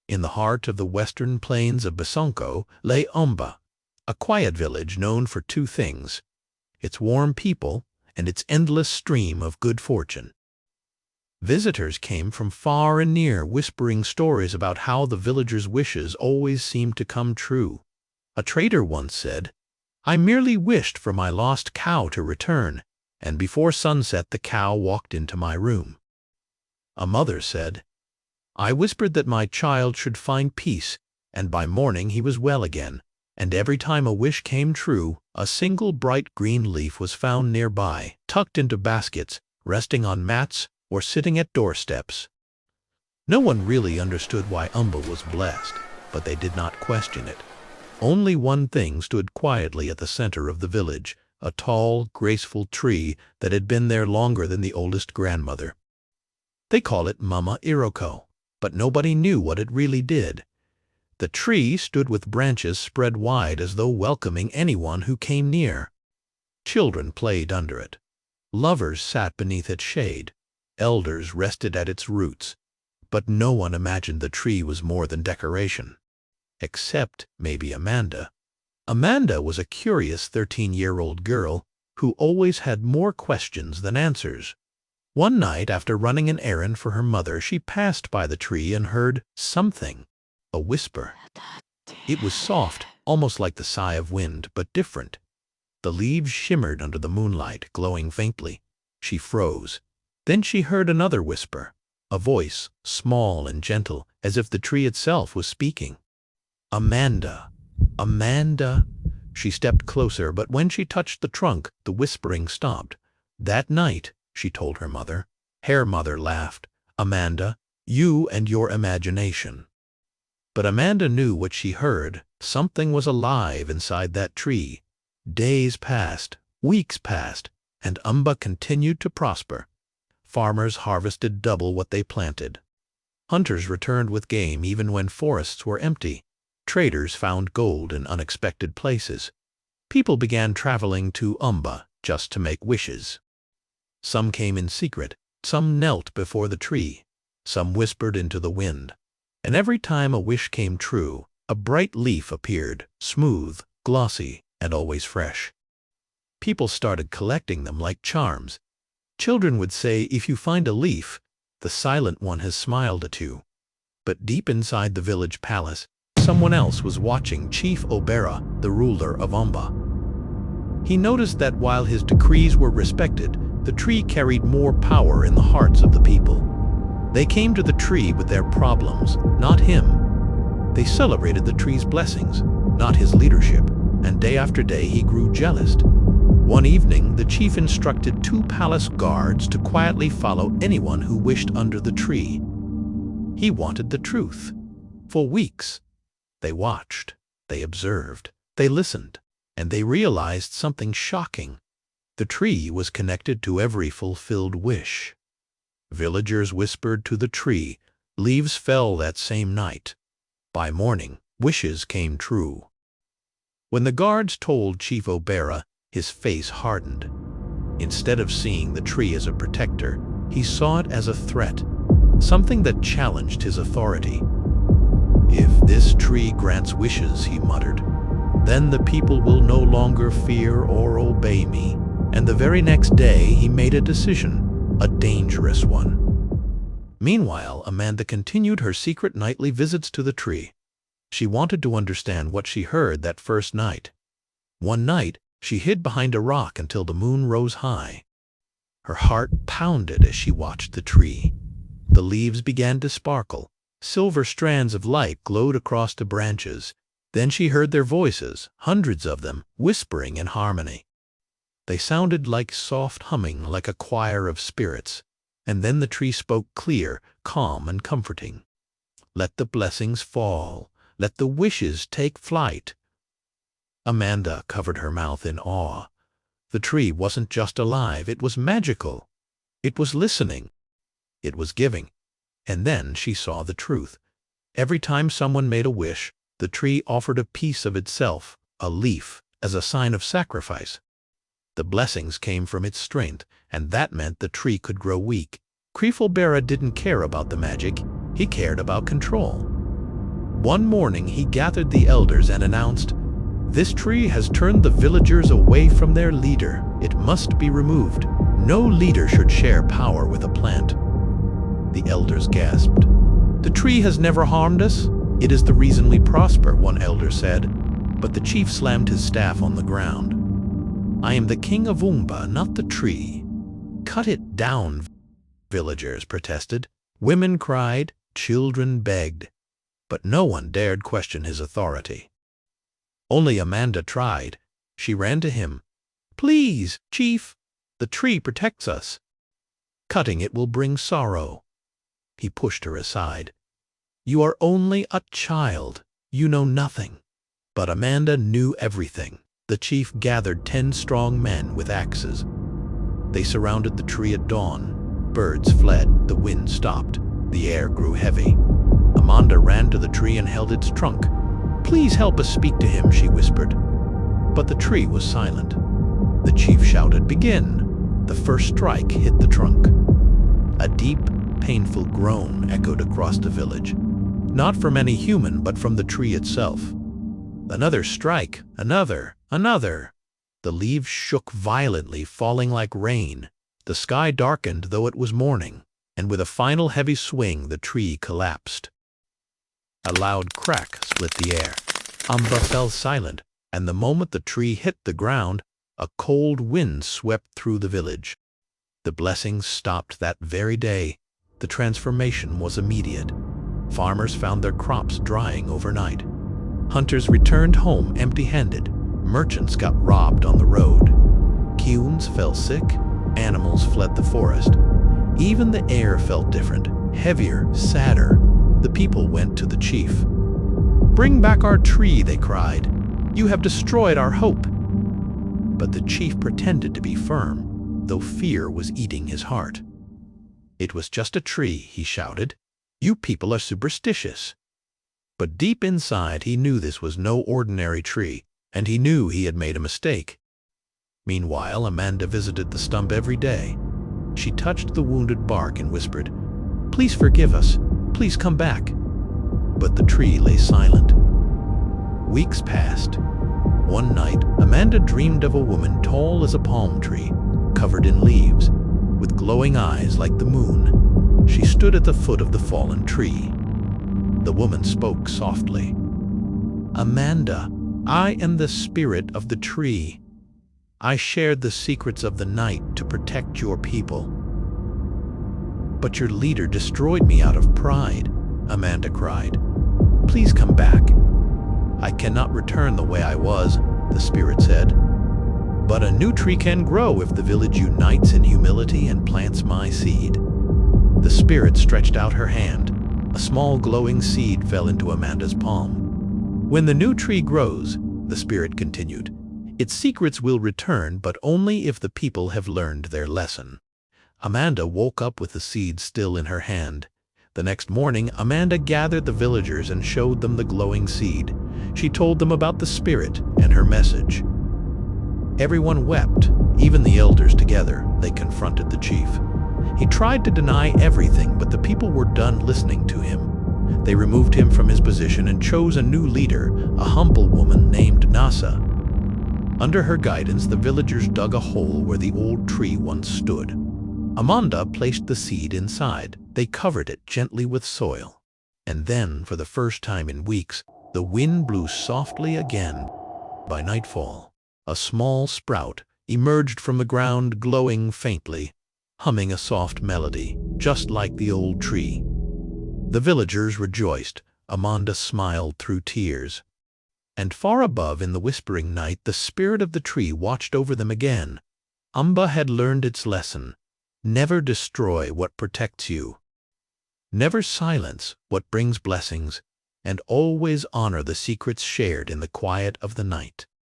In the heart of the western plains of Basonko lay Umba, a quiet village known for two things: its warm people and its endless stream of good fortune. Visitors came from far and near, whispering stories about how the villagers' wishes always seemed to come true. A trader once said, "I merely wished for my lost cow to return, and before sunset the cow walked into my room." A mother said, "I whispered that my child should find peace, and by morning he was well again, and every time a wish came true, a single bright green leaf was found nearby, tucked into baskets, resting on mats, or sitting at doorsteps." No one really understood why Umba was blessed, but they did not question it. Only one thing stood quietly at the center of the village, a tall, graceful tree that had been there longer than the oldest grandmother. They call it Mama Iroko, but nobody knew what it really did. The tree stood with branches spread wide as though welcoming anyone who came near. Children played under it. Lovers sat beneath its shade. Elders rested at its roots. But no one imagined the tree was more than decoration. Except maybe Amanda. Amanda was a curious 13-year-old girl who always had more questions than answers. One night, after running an errand for her mother, she passed by the tree and heard something, a whisper. It was soft, almost like the sigh of wind, but different. The leaves shimmered under the moonlight, glowing faintly. She froze. Then she heard another whisper, a voice, small and gentle, as if the tree itself was speaking. "Amanda, Amanda." She stepped closer, but when she touched the trunk, the whispering stopped. "That night," she told her mother. Her mother laughed. "Amanda, you and your imagination." But Amanda knew what she heard. Something was alive inside that tree. Days passed, weeks passed, and Umba continued to prosper. Farmers harvested double what they planted. Hunters returned with game even when forests were empty. Traders found gold in unexpected places. People began traveling to Umba just to make wishes. Some came in secret, some knelt before the tree, some whispered into the wind. And every time a wish came true, a bright leaf appeared, smooth, glossy, and always fresh. People started collecting them like charms. Children would say, "If you find a leaf, the silent one has smiled at you." But deep inside the village palace, someone else was watching: Chief Obera, the ruler of Umba. He noticed that while his decrees were respected, the tree carried more power in the hearts of the people. They came to the tree with their problems, not him. They celebrated the tree's blessings, not his leadership, and day after day he grew jealous. One evening, the chief instructed 2 palace guards to quietly follow anyone who wished under the tree. He wanted the truth. For weeks, they watched, they observed, they listened, and they realized something shocking. The tree was connected to every fulfilled wish. Villagers whispered to the tree. Leaves fell that same night. By morning, wishes came true. When the guards told Chief Obera, his face hardened. Instead of seeing the tree as a protector, he saw it as a threat, something that challenged his authority. "If this tree grants wishes," he muttered, "then the people will no longer fear or obey me." And the very next day he made a decision, a dangerous one. Meanwhile, Amanda continued her secret nightly visits to the tree. She wanted to understand what she heard that first night. One night, she hid behind a rock until the moon rose high. Her heart pounded as she watched the tree. The leaves began to sparkle. Silver strands of light glowed across the branches. Then she heard their voices, hundreds of them, whispering in harmony. They sounded like soft humming, like a choir of spirits. And then the tree spoke clear, calm, and comforting. "Let the blessings fall. Let the wishes take flight." Amanda covered her mouth in awe. The tree wasn't just alive, it was magical. It was listening. It was giving. And then she saw the truth. Every time someone made a wish, the tree offered a piece of itself, a leaf, as a sign of sacrifice. The blessings came from its strength, and that meant the tree could grow weak. Chief Obera didn't care about the magic, he cared about control. One morning he gathered the elders and announced, "This tree has turned the villagers away from their leader. It must be removed. No leader should share power with a plant." The elders gasped. "The tree has never harmed us. It is the reason we prosper," one elder said. But the chief slammed his staff on the ground. "I am the king of Umba, not the tree." "Cut it down," villagers protested. Women cried, children begged, but no one dared question his authority. Only Amanda tried. She ran to him. "Please, chief, the tree protects us. Cutting it will bring sorrow." He pushed her aside. "You are only a child. You know nothing." But Amanda knew everything. The chief gathered 10 strong men with axes. They surrounded the tree at dawn. Birds fled, the wind stopped, the air grew heavy. Amanda ran to the tree and held its trunk. "Please help us speak to him," she whispered. But the tree was silent. The chief shouted, "Begin!" The first strike hit the trunk. A deep, painful groan echoed across the village, not from any human, but from the tree itself. Another strike, another. The leaves shook violently, falling like rain. The sky darkened, though it was morning, and with a final heavy swing, the tree collapsed. A loud crack split the air. Umba fell silent, and the moment the tree hit the ground, a cold wind swept through the village. The blessings stopped that very day. The transformation was immediate. Farmers found their crops drying overnight. Hunters returned home empty-handed. Merchants got robbed on the road. Queues fell sick. Animals fled the forest. Even the air felt different, heavier, sadder. The people went to the chief. "Bring back our tree," they cried. "You have destroyed our hope." But the chief pretended to be firm, though fear was eating his heart. "It was just a tree," he shouted. "You people are superstitious." But deep inside he knew this was no ordinary tree, and he knew he had made a mistake. Meanwhile, Amanda visited the stump every day. She touched the wounded bark and whispered, "Please forgive us. Please come back." But the tree lay silent. Weeks passed. One night, Amanda dreamed of a woman tall as a palm tree, covered in leaves, with glowing eyes like the moon. She stood at the foot of the fallen tree. The woman spoke softly. "Amanda, I am the spirit of the tree. I shared the secrets of the night to protect your people. But your leader destroyed me out of pride," Amanda cried. "Please come back." "I cannot return the way I was," the spirit said. "But a new tree can grow if the village unites in humility and plants my seed." The spirit stretched out her hand. A small glowing seed fell into Amanda's palm. "When the new tree grows," the spirit continued, "its secrets will return, but only if the people have learned their lesson." Amanda woke up with the seed still in her hand. The next morning, Amanda gathered the villagers and showed them the glowing seed. She told them about the spirit and her message. Everyone wept, even the elders together. They confronted the chief. He tried to deny everything, but the people were done listening to him. They removed him from his position and chose a new leader, a humble woman named Nasa. Under her guidance, the villagers dug a hole where the old tree once stood. Amanda placed the seed inside. They covered it gently with soil. And then, for the first time in weeks, the wind blew softly again. By nightfall, a small sprout emerged from the ground, glowing faintly, humming a soft melody, just like the old tree. The villagers rejoiced. Amanda smiled through tears. And far above, in the whispering night, the spirit of the tree watched over them again. Umba had learned its lesson. Never destroy what protects you. Never silence what brings blessings, and always honor the secrets shared in the quiet of the night.